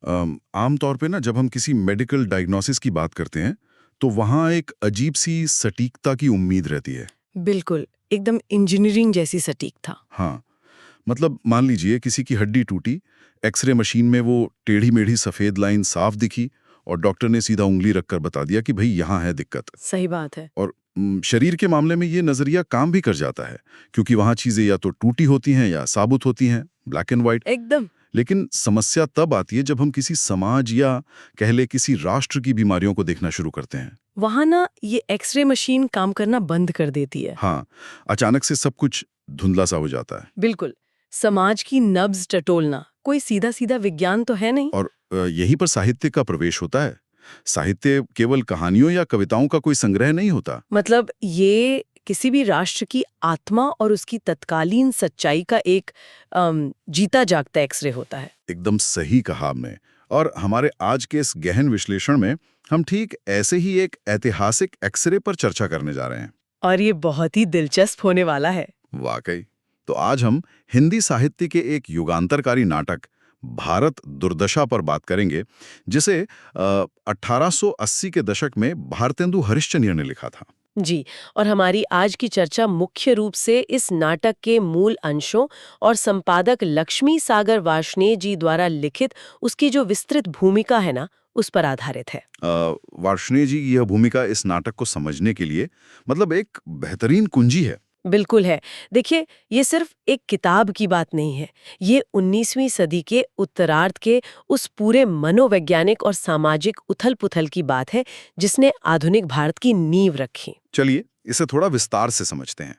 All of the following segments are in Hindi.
आमतौर पे ना जब हम किसी मेडिकल डायग्नोसिस की बात करते हैं तो वहाँ एक अजीब सी सटीकता की उम्मीद रहती है। बिल्कुल, एकदम इंजीनियरिंग जैसी सटीक था। हाँ, मतलब मान लीजिए किसी की हड्डी टूटी, एक्सरे मशीन में वो टेढ़ी मेढ़ी सफ़ेद लाइन साफ दिखी और डॉक्टर ने सीधा उंगली रखकर बता दिया कि भाई यहाँ है दिक्कत। सही बात है। और शरीर के मामले में ये नज़रिया काम भी कर जाता है, क्योंकि वहाँ चीज़ें या तो टूटी होती हैं या साबुत होती हैं, ब्लैक एंड व्हाइट। एकदम। लेकिन समस्या तब आती है जब हम किसी समाज या कह ले किसी राष्ट्र की बीमारियों को देखना शुरू करते हैं। वहाँ ना ये एक्सरे मशीन काम करना बंद कर देती है। हाँ, अचानक से सब कुछ धुंधला सा हो जाता है। बिल्कुल। समाज की नब्ज टटोलना कोई सीधा सीधा विज्ञान तो है नहीं। और यहीं पर साहित्य का प्रवेश होता है। साहित्य केवल कहानियों या कविताओं का कोई संग्रह नहीं होता। मतलब ये किसी भी राष्ट्र की आत्मा और उसकी तत्कालीन सच्चाई का एक जीता जागता एक्सरे होता है। एकदम सही कहा आपने। और हमारे आज के इस गहन विश्लेषण में हम ठीक ऐसे ही एक ऐतिहासिक एक्सरे पर चर्चा करने जा रहे हैं। और ये बहुत ही दिलचस्प होने वाला है। वाकई। तो आज हम हिंदी साहित्य के एक युगांतरकारी नाटक भारत दुर्दशा पर बात करेंगे, जिसे 1880 के दशक में भारतेंदु हरिश्चंद्र ने लिखा था। जी, और हमारी आज की चर्चा मुख्य रूप से इस नाटक के मूल अंशों और संपादक लक्ष्मी सागर वार्ष्णेय जी द्वारा लिखित उसकी जो विस्तृत भूमिका है ना, उस पर आधारित है। वार्ष्णेय जी की यह भूमिका इस नाटक को समझने के लिए मतलब एक बेहतरीन कुंजी है। बिल्कुल है। देखिए, ये सिर्फ एक किताब की बात नहीं है। ये 19वीं सदी के उत्तरार्ध के उस पूरे मनोवैज्ञानिक और सामाजिक उथल-पुथल की बात है, जिसने आधुनिक भारत की नींव रखी। चलिए इसे थोड़ा विस्तार से समझते हैं।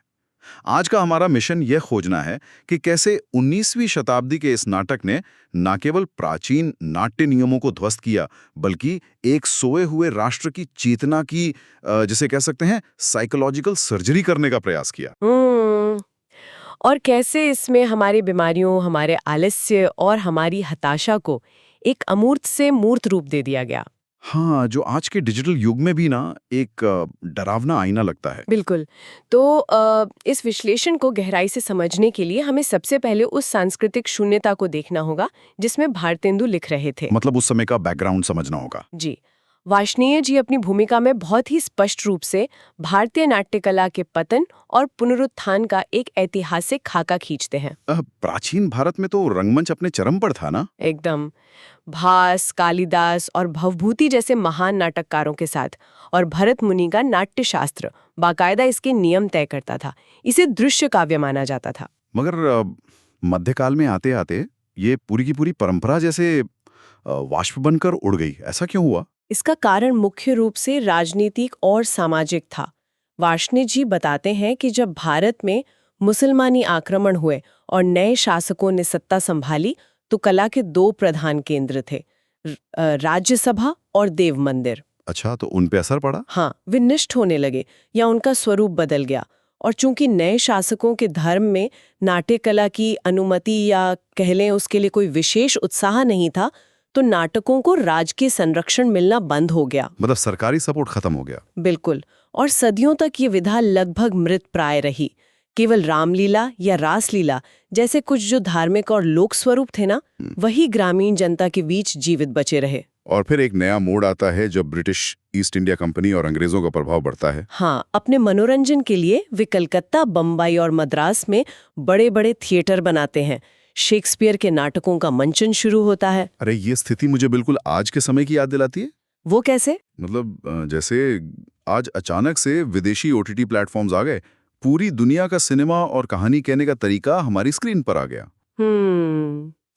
आज का हमारा मिशन यह खोजना है कि कैसे 19वीं शताब्दी के इस नाटक ने न केवल प्राचीन नाट्य नियमों को ध्वस्त किया, बल्कि एक सोए हुए राष्ट्र की चेतना की जिसे कह सकते हैं साइकोलॉजिकल सर्जरी करने का प्रयास किया। और कैसे इसमें हमारी बीमारियों, हमारे आलस्य और हमारी हताशा को एक अमूर्त से मूर्त रूप दे दिया गया। हाँ, जो आज के डिजिटल युग में भी ना एक डरावना आईना लगता है। बिल्कुल। तो इस विश्लेषण को गहराई से समझने के लिए हमें सबसे पहले उस सांस्कृतिक शून्यता को देखना होगा जिसमें भारतेंदु लिख रहे थे। मतलब उस समय का बैकग्राउंड समझना होगा। जी। वार्ष्णेय जी अपनी भूमिका में बहुत ही स्पष्ट रूप से भारतीय नाट्य कला के पतन और पुनरुत्थान का एक ऐतिहासिक खाका खींचते हैं। प्राचीन भारत में तो रंगमंच अपने चरम पर था ना। एकदम। भास, कालिदास और भवभूति जैसे महान नाटककारों के साथ, और भरत मुनि का नाट्य शास्त्र बाकायदा इसके नियम तय करता था। इसे दृश्य काव्य माना जाता था। मगर मध्यकाल में आते आते ये पूरी की पूरी परंपरा जैसे वाष्प बनकर उड़ गई, ऐसा क्यों हुआ? इसका कारण मुख्य रूप से राजनीतिक और सामाजिक था। वार्ष्णेय जी बताते हैं कि जब भारत में मुसलमानी आक्रमण हुए और नए शासकों ने सत्ता संभाली, तो कला के दो प्रधान केंद्र थे, राज्यसभा और देव मंदिर। अच्छा, तो उन पे असर पड़ा? हाँ, वे निष्ठ होने लगे या उनका स्वरूप बदल गया। और चूंकि नए शासकों के धर्म में नाट्य कला की अनुमति या कह लें उसके लिए कोई विशेष उत्साह नहीं था, तो नाटकों को राजकीय संरक्षण मिलना बंद हो गया। मतलब सरकारी सपोर्ट खत्म हो गया। बिल्कुल। और सदियों तक ये विधा लगभग मृत प्राय रही। केवल रामलीला या रासलीला जैसे कुछ जो धार्मिक और लोक स्वरूप थे ना, वही ग्रामीण जनता के बीच जीवित बचे रहे। और फिर एक नया मोड़ आता है जब ब्रिटिश ईस्ट इंडिया कंपनी और अंग्रेजों का प्रभाव बढ़ता है। हाँ, अपने मनोरंजन के लिए वे कलकत्ता, बम्बई और मद्रास में बड़े बड़े थिएटर बनाते हैं। शेक्सपियर के नाटकों का मंचन शुरू होता है। अरे ये स्थिति मुझे बिल्कुल आज के समय की याद दिलाती है। वो कैसे? मतलब जैसे आज अचानक से विदेशी ओटीटी प्लेटफॉर्म्स आ गए, पूरी दुनिया का सिनेमा और कहानी कहने का तरीका हमारी स्क्रीन पर आ गया।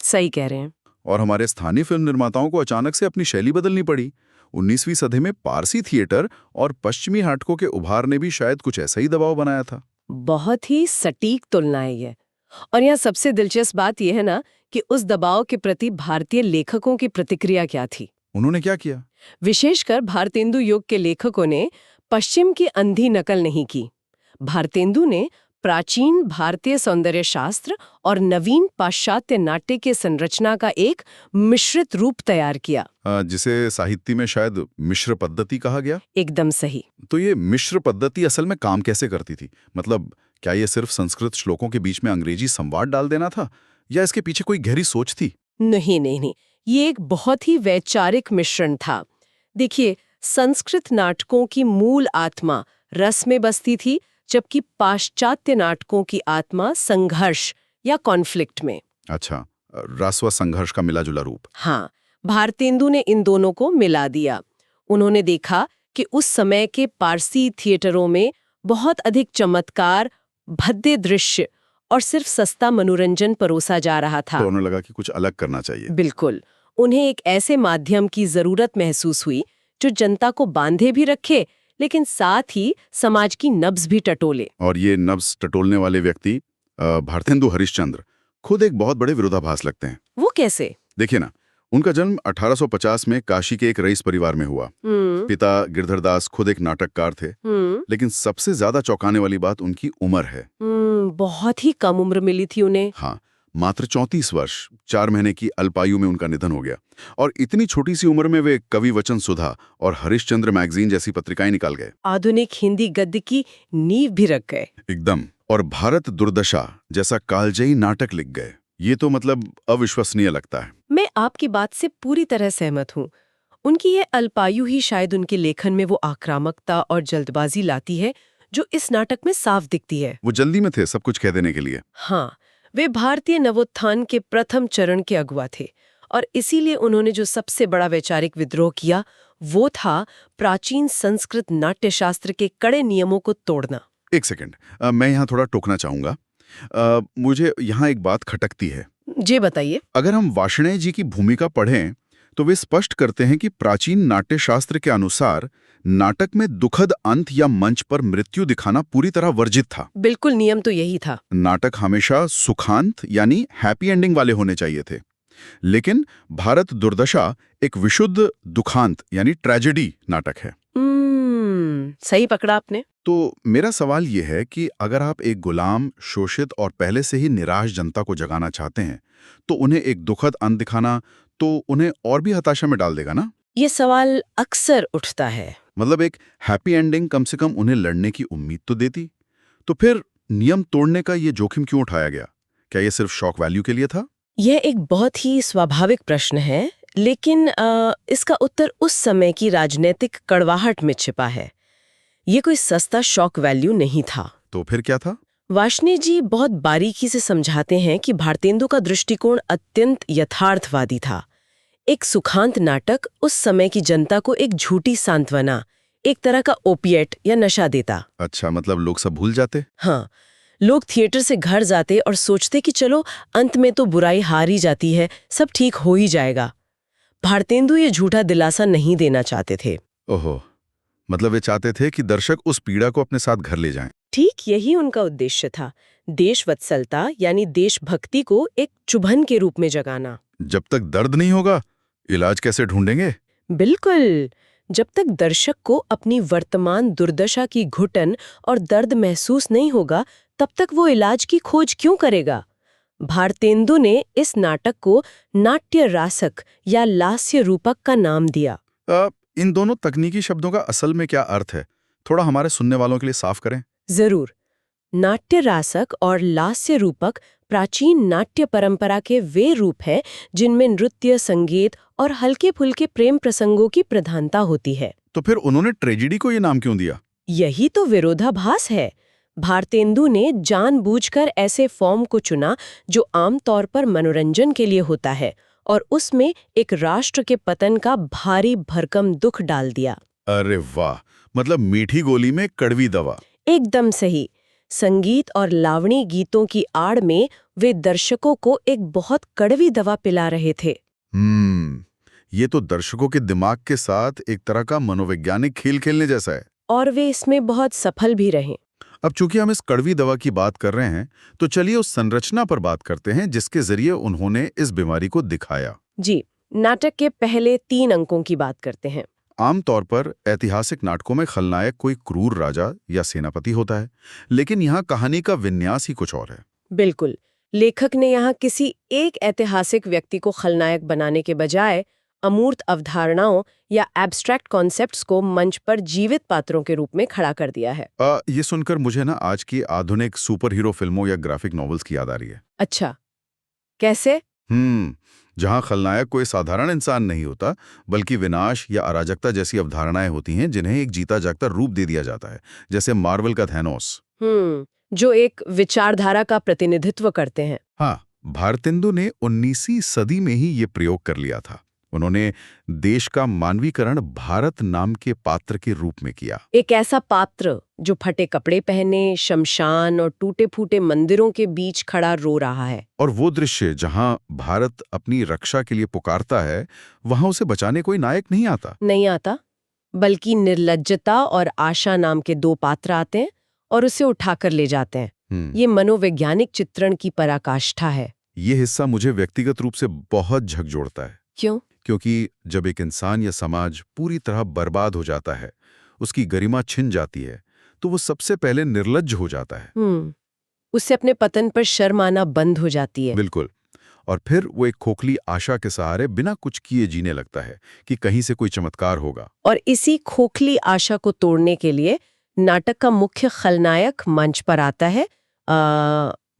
सही कह रहे हैं। और हमारे स्थानीय फिल्म निर्माताओं को अचानक से अपनी शैली बदलनी पड़ी। 19वीं सदी में पारसी थिएटर और पश्चिमी नाटकों के उभार ने भी शायद कुछ ऐसा ही दबाव बनाया था। बहुत ही सटीक तुलना है ये। और यहाँ सबसे दिलचस्प बात यह है ना कि उस दबाव के प्रति भारतीय लेखकों की प्रतिक्रिया क्या थी। उन्होंने क्या किया? विशेषकर भारतेंदु युग के लेखकों ने पश्चिम की अंधी नकल नहीं की। भारतेंदु ने प्राचीन भारतीय सौंदर्य शास्त्र और नवीन पाश्चात्य नाट्य के संरचना का एक मिश्रित रूप तैयार किया, जिसे साहित्य में शायद मिश्र पद्धति कहा गया। एकदम सही। तो ये मिश्र पद्धति असल में काम कैसे करती थी? मतलब क्या ये सिर्फ संस्कृत श्लोकों के बीच में अंग्रेजी संवाद डाल देना था, या इसके पीछे कोई गहरी सोच थी? नहीं नहीं नहीं, ये एक बहुत ही वैचारिक मिश्रण था। देखिए, संस्कृत नाटकों की मूल आत्मा रस में बसती थी, जबकि पाश्चात्य नाटकों की आत्मा संघर्ष या कॉन्फ्लिक्ट में। अच्छा, रस व संघर्ष का मिला जुला रूप। हाँ, भारतेंदु ने इन दोनों को मिला दिया। उन्होंने देखा कि उस समय के पारसी थिएटरों में बहुत अधिक चमत्कार, भद्दे दृश्य और सिर्फ सस्ता मनोरंजन परोसा जा रहा था। तो उन्हें लगा कि कुछ अलग करना चाहिए। बिल्कुल। उन्हें एक ऐसे माध्यम की जरूरत महसूस हुई जो जनता को बांधे भी रखे, लेकिन साथ ही समाज की नब्ज भी टटोले। और ये नब्ज टटोलने वाले व्यक्ति भारतेंदु हरिश्चंद्र खुद एक बहुत बड़े विरोधाभास लगते हैं। वो कैसे? देखिए ना, उनका जन्म 1850 में काशी के एक रईस परिवार में हुआ। पिता गिरधरदास खुद एक नाटककार थे, लेकिन सबसे ज्यादा चौंकाने वाली बात उनकी उम्र है। बहुत ही कम उम्र मिली थी उन्हें। हाँ, मात्र 34 वर्ष 4 महीने की अल्पायु में उनका निधन हो गया। और इतनी छोटी सी उम्र में वे कवि वचन सुधा और हरिश्चंद्र मैगजीन जैसी पत्रिकाएं निकाल गए। आधुनिक हिंदी गद्य की नींव भी रख गए। एकदम। और भारत दुर्दशा जैसा कालजयी नाटक लिख गए। ये तो मतलब अविश्वसनीय लगता है। मैं आपकी बात से पूरी तरह सहमत हूँ। उनकी ये अल्पायु ही शायद उनके लेखन में वो आक्रामकता और जल्दबाजी लाती है जो इस नाटक में साफ दिखती है। वो जल्दी में थे सब कुछ कह देने के लिए। हाँ, वे भारतीय नवोत्थान के प्रथम चरण के अगुवा थे और इसीलिए उन्होंने जो सबसे बड़ा वैचारिक विद्रोह किया वो था प्राचीन संस्कृत नाट्यशास्त्र के कड़े नियमों को तोड़ना। एक सेकंड, मैं यहाँ थोड़ा टोकना चाहूंगा। मुझे यहाँ एक बात खटकती है। जी बताइए। अगर हम वार्ष्णेय जी की भूमिका पढ़ें तो वे स्पष्ट करते हैं कि प्राचीन नाट्यशास्त्र के अनुसार नाटक में दुखद अंत या मंच पर मृत्यु दिखाना पूरी तरह वर्जित था। बिल्कुल, नियम तो यही था। नाटक हमेशा सुखांत यानी हैप्पी एंडिंग वाले होने चाहिए थे। लेकिन भारत दुर्दशा एक विशुद्ध दुखांत यानी ट्रेजेडी नाटक है। सही पकड़ा आपने। तो मेरा सवाल यह है कि अगर आप एक गुलाम, शोषित और पहले से ही निराश जनता को जगाना चाहते हैं तो उन्हें एक दुखद अंत दिखाना तो उन्हें और भी हताशा में डाल देगा ना? ये सवाल अक्सर उठता है। मतलब एक हैप्पी एंडिंग कम से कम उन्हें लड़ने की उम्मीद तो देती। तो फिर नियम तोड़ने का ये जोखिम क्यों उठाया गया? क्या ये सिर्फ शॉक वैल्यू के लिए था? यह एक बहुत ही स्वाभाविक प्रश्न है, लेकिन इसका उत्तर उस समय की राजनीतिक कड़वाहट में छिपा है। ये कोई सस्ता शॉक वैल्यू नहीं था। तो फिर क्या था? वार्ष्णेय जी बहुत बारीकी से समझाते हैं कि भारतेंदु का दृष्टिकोण अत्यंत यथार्थवादी था। एक सुखांत नाटक उस समय की जनता को एक झूठी सांत्वना, एक तरह का ओपिएट या नशा देता। अच्छा, मतलब लोग सब भूल जाते? हाँ, लोग थिएटर से घर जाते और सोचते कि चलो अंत में तो बुराई हार ही जाती है, सब ठीक हो ही जाएगा। भारतेंदु ये झूठा दिलासा नहीं देना चाहते थे। ओहो, मतलब वे चाहते थे कि दर्शक उस पीड़ा को अपने साथ घर ले जाएं। ठीक यही उनका उद्देश्य था, देशवत्सलता यानी देशभक्ति को एक चुभन के रूप में जगाना। जब तक दर्द नहीं होगा, इलाज कैसे ढूंढेंगे? बिल्कुल, जब तक दर्शक को अपनी वर्तमान दुर्दशा की घुटन और दर्द महसूस नहीं होगा, तब तक वो इलाज की खोज क्यों करेगा? भारतेंदु ने इस नाटक को नाट्य रासक या लास्य रूपक का नाम दिया। इन दोनों तकनीकी शब्दों का असल में क्या अर्थ है? थोड़ा हमारे सुनने वालों के लिए साफ करें। जरूर। नाट्य रासक और लास्य रूपक प्राचीन नाट्य परंपरा के वे रूप हैं जिनमें नृत्य, संगीत और हल्के फुल्के प्रेम प्रसंगों की प्रधानता होती है। तो फिर उन्होंने ट्रेजेडी को ये नाम क्यों दिया? यही तो विरोधाभास है। भारतेंदु ने जानबूझकर ऐसे फॉर्म को चुना जो आमतौर पर मनोरंजन के लिए होता है और उसमें एक राष्ट्र के पतन का भारी भरकम दुख डाल दिया। अरे वाह, मतलब मीठी गोली में कड़वी दवा। एकदम सही। संगीत और लावणी गीतों की आड़ में वे दर्शकों को एक बहुत कड़वी दवा पिला रहे थे। ये तो दर्शकों के दिमाग के साथ एक तरह का मनोवैज्ञानिक खेल खेलने जैसा है। और वे इसमें बहुत सफल भी रहे। अब चूंकि हम इस कड़वी दवा की बात कर रहे हैं, तो चलिए उस संरचना पर बात करते हैं जिसके जरिए उन्होंने इस बीमारी को दिखाया। जी, नाटक के पहले 3 अंकों की बात करते हैं। आमतौर पर ऐतिहासिक नाटकों में खलनायक कोई क्रूर राजा या सेनापति होता है, लेकिन यहाँ कहानी का विन्यास ही कुछ और है। बिल्कुल, लेखक ने यहाँ किसी एक ऐतिहासिक व्यक्ति को खलनायक बनाने के बजाय अमूर्त अवधारणाओं या एब्स्ट्रैक्ट कॉन्सेप्ट्स को मंच पर जीवित पात्रों के रूप में खड़ा कर दिया है। ये सुनकर मुझे ना आज की आधुनिक सुपर हीरो फिल्मों या ग्राफिक नॉवेल्स की याद आ रही है। अच्छा, कैसे? जहां खलनायक कोई साधारण इंसान नहीं होता, बल्कि विनाश या अराजकता जैसी अवधारणाएं होती हैं जिन्हें एक जीता जागता रूप दे दिया जाता है, जैसे मार्वल का थैनोस। जो एक विचारधारा का प्रतिनिधित्व करते हैं। हाँ, भारतेंदु ने 19वीं सदी में ही ये प्रयोग कर लिया था। उन्होंने देश का मानवीकरण भारत नाम के पात्र के रूप में किया। एक ऐसा पात्र जो फटे कपड़े पहने, शमशान और टूटे-फूटे मंदिरों के बीच खड़ा रो रहा है। और वो दृश्य जहां भारत अपनी रक्षा के लिए पुकारता है, वहां उसे बचाने कोई नायक नहीं आता। नहीं आता, बल्कि निर्लज्जता और आशा नाम के दो पात्र आते हैं और उसे उठाकर ले जाते हैं। ये मनोवैज्ञानिक चित्रण की पराकाष्ठा है। ये हिस्सा मुझे व्यक्तिगत रूप से बहुत झकझोरता है। क्यों? क्योंकि जब एक इंसान या समाज पूरी तरह बर्बाद हो जाता है, उसकी गरिमा छिन जाती है, तो वो सबसे पहले निर्लज्ज हो जाता है। उससे अपने पतन पर शर्म आना बंद हो जाती है। बिल्कुल। और फिर वो एक खोखली आशा के सहारे बिना कुछ किए जीने लगता है कि कहीं से कोई चमत्कार होगा। और इसी खोखली आशा को तोड़ने के लिए नाटक का मुख्य खलनायक मंच पर आता है,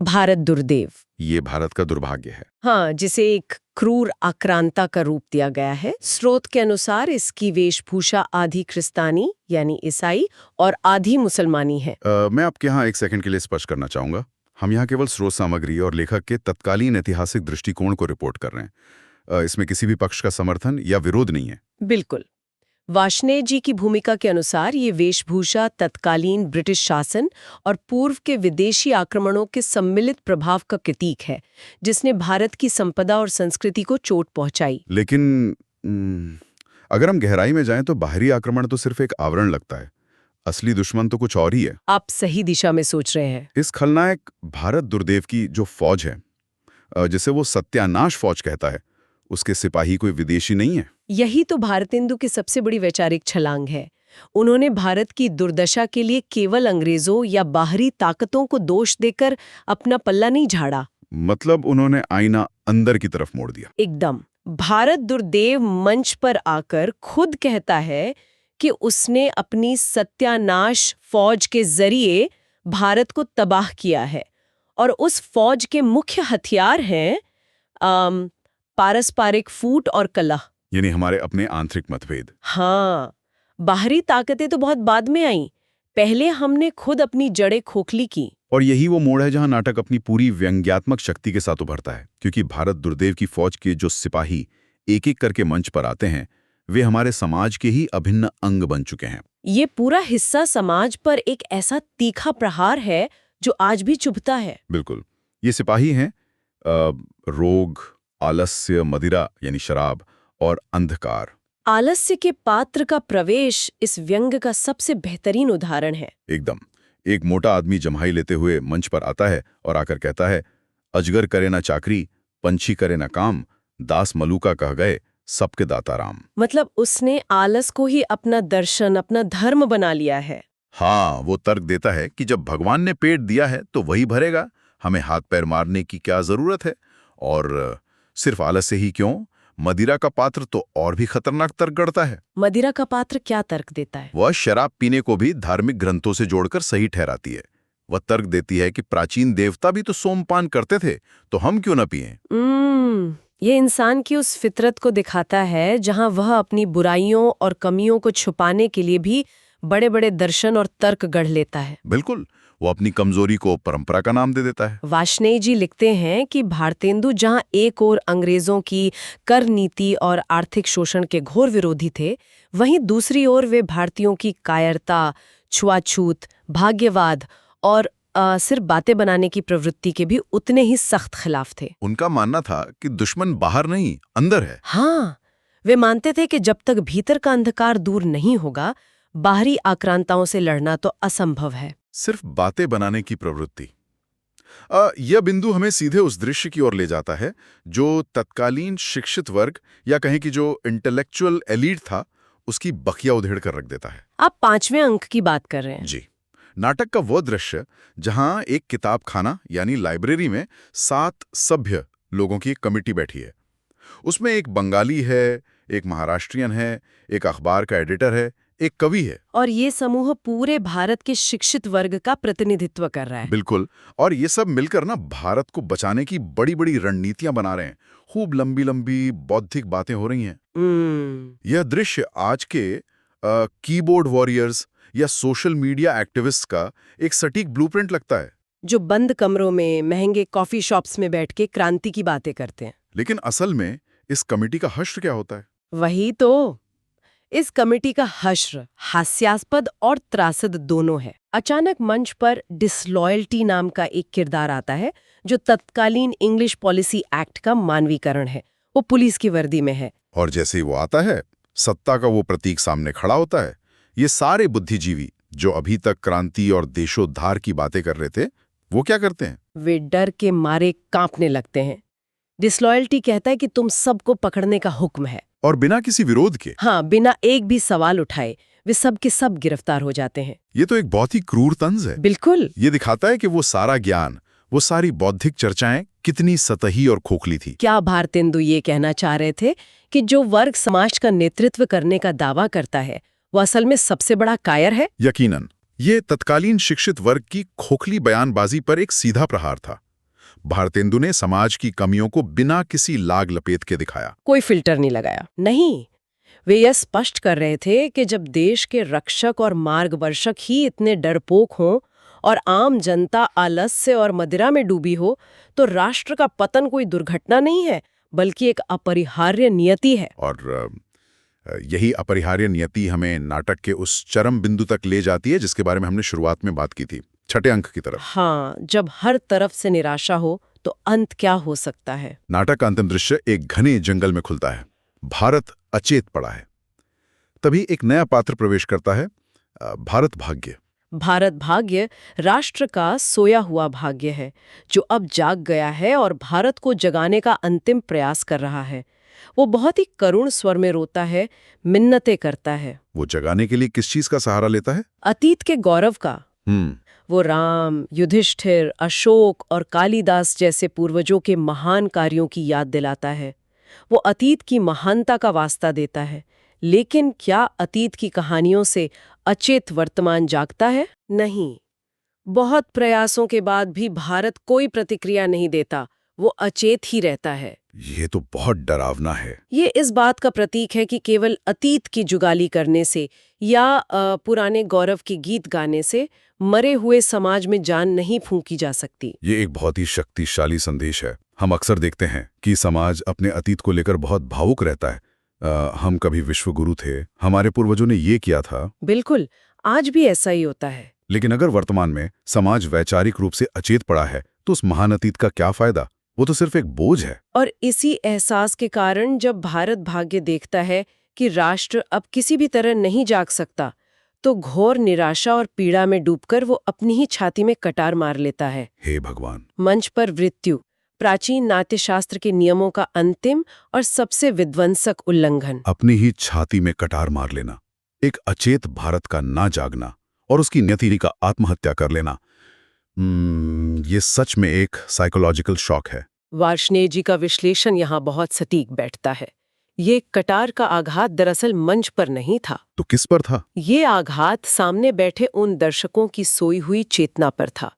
भारत दुर्देव। ये भारत का दुर्भाग्य है। हाँ, जिसे एक क्रूर आक्रांता का रूप दिया गया है। स्रोत के अनुसार इसकी वेशभूषा आधी क्रिस्तानी यानी ईसाई और आधी मुसलमानी है। मैं आपके यहाँ एक सेकंड के लिए स्पष्ट करना चाहूंगा, हम यहाँ केवल स्रोत सामग्री और लेखक के तत्कालीन ऐतिहासिक दृष्टिकोण को रिपोर्ट कर रहे हैं। इसमें किसी भी पक्ष का समर्थन या विरोध नहीं है। बिल्कुल। वार्ष्णेय जी की भूमिका के अनुसार ये वेशभूषा तत्कालीन ब्रिटिश शासन और पूर्व के विदेशी आक्रमणों के सम्मिलित प्रभाव का प्रतीक है, जिसने भारत की संपदा और संस्कृति को चोट पहुंचाई। लेकिन अगर हम गहराई में जाएं तो बाहरी आक्रमण तो सिर्फ एक आवरण लगता है, असली दुश्मन तो कुछ और ही है। आप सही दिशा में सोच रहे हैं। इस खलनायक भारत दुर्देव की जो फौज है, जिसे वो सत्यानाश फौज कहता है, उसके सिपाही कोई विदेशी नहीं है। यही तो भारतेंदु की सबसे बड़ी वैचारिक छलांग है। उन्होंने भारत की दुर्दशा के लिए केवल अंग्रेजों या बाहरी ताकतों को दोष देकर अपना पल्ला नहीं झाड़ा। मतलब उन्होंने आईना अंदर की तरफ मोड़ दिया। एकदम। भारत दुर्देव मंच पर आकर खुद कहता है कि उसने अपनी सत्यानाश फौज के जरिए भारत को तबाह किया है और उस फौज के मुख्य हथियार हैं पारस्परिक फूट और कलह, यानी हमारे अपने आंतरिक मतभेद। हाँ, बाहरी ताकतें तो बहुत बाद में आईं, पहले हमने खुद अपनी जड़ें खोखली की। और यही वो मोड़ है जहां नाटक अपनी पूरी व्यंग्यात्मक शक्ति के साथ उभरता है, क्योंकि भारत दुर्देव की फौज के जो सिपाही एक एक करके मंच पर आते हैं, वे हमारे समाज के ही अभिन्न अंग बन चुके हैं। ये पूरा हिस्सा समाज पर एक ऐसा तीखा प्रहार है जो आज भी चुभता है। बिल्कुल। ये सिपाही हैं रोग, आलस्य, मदिरा यानी शराब और अंधकार। आलस्य के पात्र का प्रवेश इस व्यंग का सबसे बेहतरीन उदाहरण है। एकदम। एक मोटा आदमी जम्हाई लेते हुए मंच पर आता है और आकर कहता है, अजगर करे ना चाकरी, पंछी करे ना काम, दास मलूका कह गए, सबके दाता राम। मतलब उसने आलस को ही अपना दर्शन, अपना धर्म बना लिया है। हाँ, वो तर्क देता है कि जब भगवान ने पेट दिया है तो वही भरेगा, हमें हाथ पैर मारने की क्या जरूरत है। और सिर्फ आलस्य ही क्यों, मदिरा का पात्र तो और भी खतरनाक तर्क गढ़ता है। मदिरा का पात्र क्या तर्क देता है? वह शराब पीने को भी धार्मिक ग्रंथों से जोड़कर सही ठहराती है। वह तर्क देती है कि प्राचीन देवता भी तो सोमपान करते थे, तो हम क्यों न पिएं? ये इंसान की उस फितरत को दिखाता है जहां वह अपनी बुराइयों और कमियों को छुपाने के लिए भी बड़े बड़े दर्शन और तर्क गढ़ लेता है। बिल्कुल। वो अपनी कमजोरी को परंपरा का नाम दे देता है। वार्ष्णेय जी लिखते हैं कि भारतेंदु जहां एक ओर अंग्रेजों की कर नीति और आर्थिक शोषण के घोर विरोधी थे, वहीं दूसरी ओर वे भारतीयों की कायरता, छुआछूत, भाग्यवाद और सिर्फ बातें बनाने की प्रवृत्ति के भी उतने ही सख्त खिलाफ थे। उनका मानना था कि दुश्मन बाहर नहीं, अंदर है। हाँ, वे मानते थे कि जब तक भीतर का अंधकार दूर नहीं होगा, बाहरी आक्रांताओं से लड़ना तो असंभव है। सिर्फ बातें बनाने की प्रवृत्ति। यह बिंदु हमें सीधे उस दृश्य की ओर ले जाता है जो तत्कालीन शिक्षित वर्ग या कहें कि जो इंटेलेक्चुअल एलीट था, उसकी बखिया उधेड़ कर रख देता है। आप 5वें अंक की बात कर रहे हैं। जी। नाटक का वो दृश्य जहां एक किताबखाना यानी लाइब्रेरी में 7 सभ्य लोगों की एक कमिटी बैठी है। उसमें एक बंगाली है, एक महाराष्ट्रियन है, एक अखबार का एडिटर है, एक कवि है। और ये समूह पूरे भारत के शिक्षित वर्ग का प्रतिनिधित्व कर रहा है। बिल्कुल। और ये सब मिलकर ना भारत को बचाने की बड़ी बड़ी रणनीतियां बना रहे हैं। खूब लंबी लंबी बौद्धिक बातें हो रही हैं। यह दृश्य आज के कीबोर्ड वॉरियर्स या सोशल मीडिया एक्टिविस्ट का एक सटीक ब्लूप्रिंट लगता है। जो बंद कमरों में महंगे कॉफी शॉप्स में बैठ के क्रांति की बातें करते हैं। लेकिन असल में इस कमेटी का हश्र क्या होता है? वही तो, इस कमेटी का हश्र हास्यास्पद और त्रासद दोनों है। अचानक मंच पर डिसलॉयल्टी नाम का एक किरदार आता है जो तत्कालीन इंग्लिश पॉलिसी एक्ट का मानवीकरण है। वो पुलिस की वर्दी में है। और जैसे ही वो आता है, सत्ता का वो प्रतीक सामने खड़ा होता है। ये सारे बुद्धिजीवी जो अभी तक क्रांति और देशोद्धार की बातें कर रहे थे, वो क्या करते हैं? वे डर के मारे कांपने लगते हैं। डिसलॉयल्टी कहता है कि तुम सबको पकड़ने का हुक्म है। और बिना किसी विरोध के। हाँ, बिना एक भी सवाल उठाए वे सब के सब गिरफ्तार हो जाते हैं। ये तो एक बहुत ही क्रूर तंज है। बिल्कुल। ये दिखाता है कि वो सारा ज्ञान, वो सारी बौद्धिक चर्चाएं कितनी सतही और खोखली थी। क्या भारतेंदु ये कहना चाह रहे थे कि जो वर्ग समाज का नेतृत्व करने का दावा करता है वो असल में सबसे बड़ा कायर है? यकीनन। ये तत्कालीन शिक्षित वर्ग की खोखली बयानबाजी पर एक सीधा प्रहार था। भारतेंदु ने समाज की कमियों को बिना किसी लाग लपेट के दिखाया। कोई फिल्टर नहीं लगाया। नहीं, वे यह स्पष्ट कर रहे थे कि जब देश के रक्षक और मार्गदर्शक ही इतने डरपोक हों और आम जनता आलस्य और मदिरा में डूबी हो, तो राष्ट्र का पतन कोई दुर्घटना नहीं है, बल्कि एक अपरिहार्य नियति है। और यही अपरिहार्य नियति हमें नाटक के उस चरम बिंदु तक ले जाती है जिसके बारे में हमने शुरुआत में बात की थी, छठे अंक की तरफ। हाँ, जब हर तरफ से निराशा हो तो अंत क्या हो सकता है? नाटक का अंतिम दृश्य एक घने जंगल में खुलता है। भारत अचेत पड़ा है। तभी एक नया पात्र प्रवेश करता है, भारत भाग्य। भारत भाग्य राष्ट्र का सोया हुआ भाग्य है जो अब जाग गया है और भारत को जगाने का अंतिम प्रयास कर रहा है। वो बहुत ही करुण स्वर में रोता है, मिन्नतें करता है। वो जगाने के लिए किस चीज का सहारा लेता है? अतीत के गौरव का। वो राम, युधिष्ठिर, अशोक और कालिदास जैसे पूर्वजों के महान कार्यों की याद दिलाता है। वो अतीत की महानता का वास्ता देता है। लेकिन क्या अतीत की कहानियों से अचेत वर्तमान जागता है? नहीं। बहुत प्रयासों के बाद भी भारत कोई प्रतिक्रिया नहीं देता, वो अचेत ही रहता है। ये तो बहुत डरावना है। ये इस बात का प्रतीक है कि केवल अतीत की जुगाली करने से या पुराने गौरव के गीत गाने से मरे हुए समाज में जान नहीं फूंकी जा सकती। ये एक बहुत ही शक्तिशाली संदेश है। हम अक्सर देखते हैं कि समाज अपने अतीत को लेकर बहुत भावुक रहता है। हम कभी विश्वगुरु थे, हमारे पूर्वजों ने ये किया था। बिल्कुल, आज भी ऐसा ही होता है। लेकिन अगर वर्तमान में समाज वैचारिक रूप से अचेत पड़ा है तो उस महान अतीत का क्या फायदा? वो तो सिर्फ एक बोझ है। और इसी एहसास के कारण जब भारत भाग्य देखता है कि राष्ट्र अब किसी भी तरह नहीं जाग सकता, तो घोर निराशा और पीड़ा में डूबकर वो अपनी ही छाती में कटार मार लेता है। हे भगवान! मंच पर मृत्यु, प्राचीन नाट्यशास्त्र के नियमों का अंतिम और सबसे विध्वंसक उल्लंघन। अपनी ही छाती में कटार मार लेना, एक अचेत भारत का ना जागना और उसकी नियति का आत्महत्या कर लेना, ये सच में एक साइकोलॉजिकल शॉक है। वार्ष्णेय जी का विश्लेषण यहाँ बहुत सटीक बैठता है। ये कटार का आघात दरअसल मंच पर नहीं था। तो किस पर था? ये आघात सामने बैठे उन दर्शकों की सोई हुई चेतना पर था,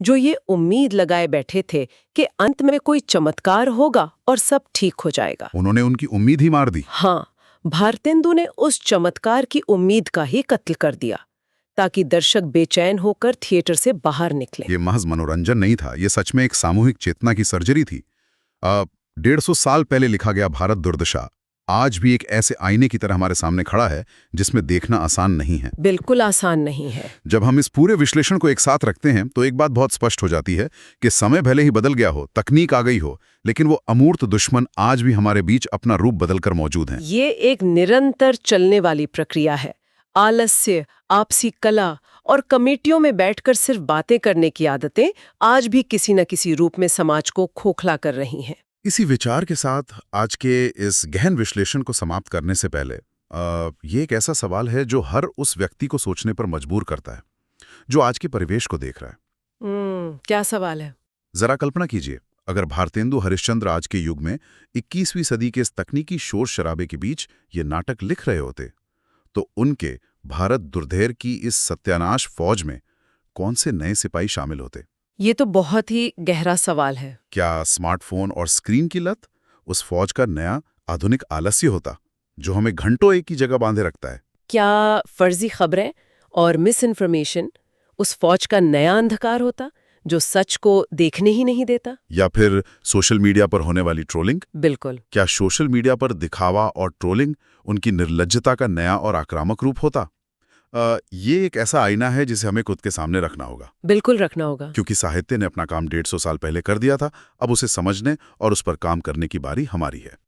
जो ये उम्मीद लगाए बैठे थे कि अंत में कोई चमत्कार होगा और सब ठीक हो जाएगा। उन्होंने उनकी उम्मीद ही मार दी। हाँ, भारतेंदु ने उस चमत्कार की उम्मीद का ही कत्ल कर दिया ताकि दर्शक बेचैन होकर थिएटर से बाहर निकले। ये महज मनोरंजन नहीं था, ये सच में एक सामूहिक चेतना की सर्जरी थी। 150 साल पहले लिखा गया भारत दुर्दशा आज भी एक ऐसे आईने की तरह हमारे सामने खड़ा है जिसमें देखना आसान नहीं है। बिल्कुल आसान नहीं है। जब हम इस पूरे विश्लेषण को एक साथ रखते हैं तो एक बात बहुत स्पष्ट हो जाती है कि समय भले ही बदल गया हो, तकनीक आ गई हो, लेकिन वो अमूर्त दुश्मन आज भी हमारे बीच अपना रूप बदलकर मौजूद हैं। ये एक निरंतर चलने वाली प्रक्रिया है। आलस्य, आपसी कला और कमेटियों में बैठकर सिर्फ बातें करने की आदतें आज भी किसी न किसी रूप में समाज को खोखला कर रही हैं। इसी विचार के साथ आज के इस गहन विश्लेषण को समाप्त करने से पहले ये एक ऐसा सवाल है जो हर उस व्यक्ति को सोचने पर मजबूर करता है जो आज के परिवेश को देख रहा है। क्या सवाल है? जरा कल्पना कीजिए, अगर भारतेंदु हरिश्चंद्र आज के युग में 21वीं सदी के इस तकनीकी शोर शराबे के बीच ये नाटक लिख रहे होते तो उनके भारत दुर्धेर की इस सत्यानाश फौज में कौन से नए सिपाही शामिल होते? ये तो बहुत ही गहरा सवाल है। क्या स्मार्टफोन और स्क्रीन की लत उस फौज का नया आधुनिक आलस्य होता, जो हमें घंटों एक ही जगह बांधे रखता है? क्या फर्जी खबरें और मिस इन्फॉर्मेशन उस फौज का नया अंधकार होता, जो सच को देखने ही नहीं देता? या फिर सोशल मीडिया पर होने वाली ट्रोलिंग? बिल्कुल। क्या सोशल मीडिया पर दिखावा और ट्रोलिंग उनकी निर्लज्जता का नया और आक्रामक रूप होता? ये एक ऐसा आईना है जिसे हमें खुद के सामने रखना होगा, बिल्कुल रखना होगा। क्योंकि साहित्य ने अपना काम 150 साल पहले कर दिया था। अब उसे समझने और उस पर काम करने की बारी हमारी है।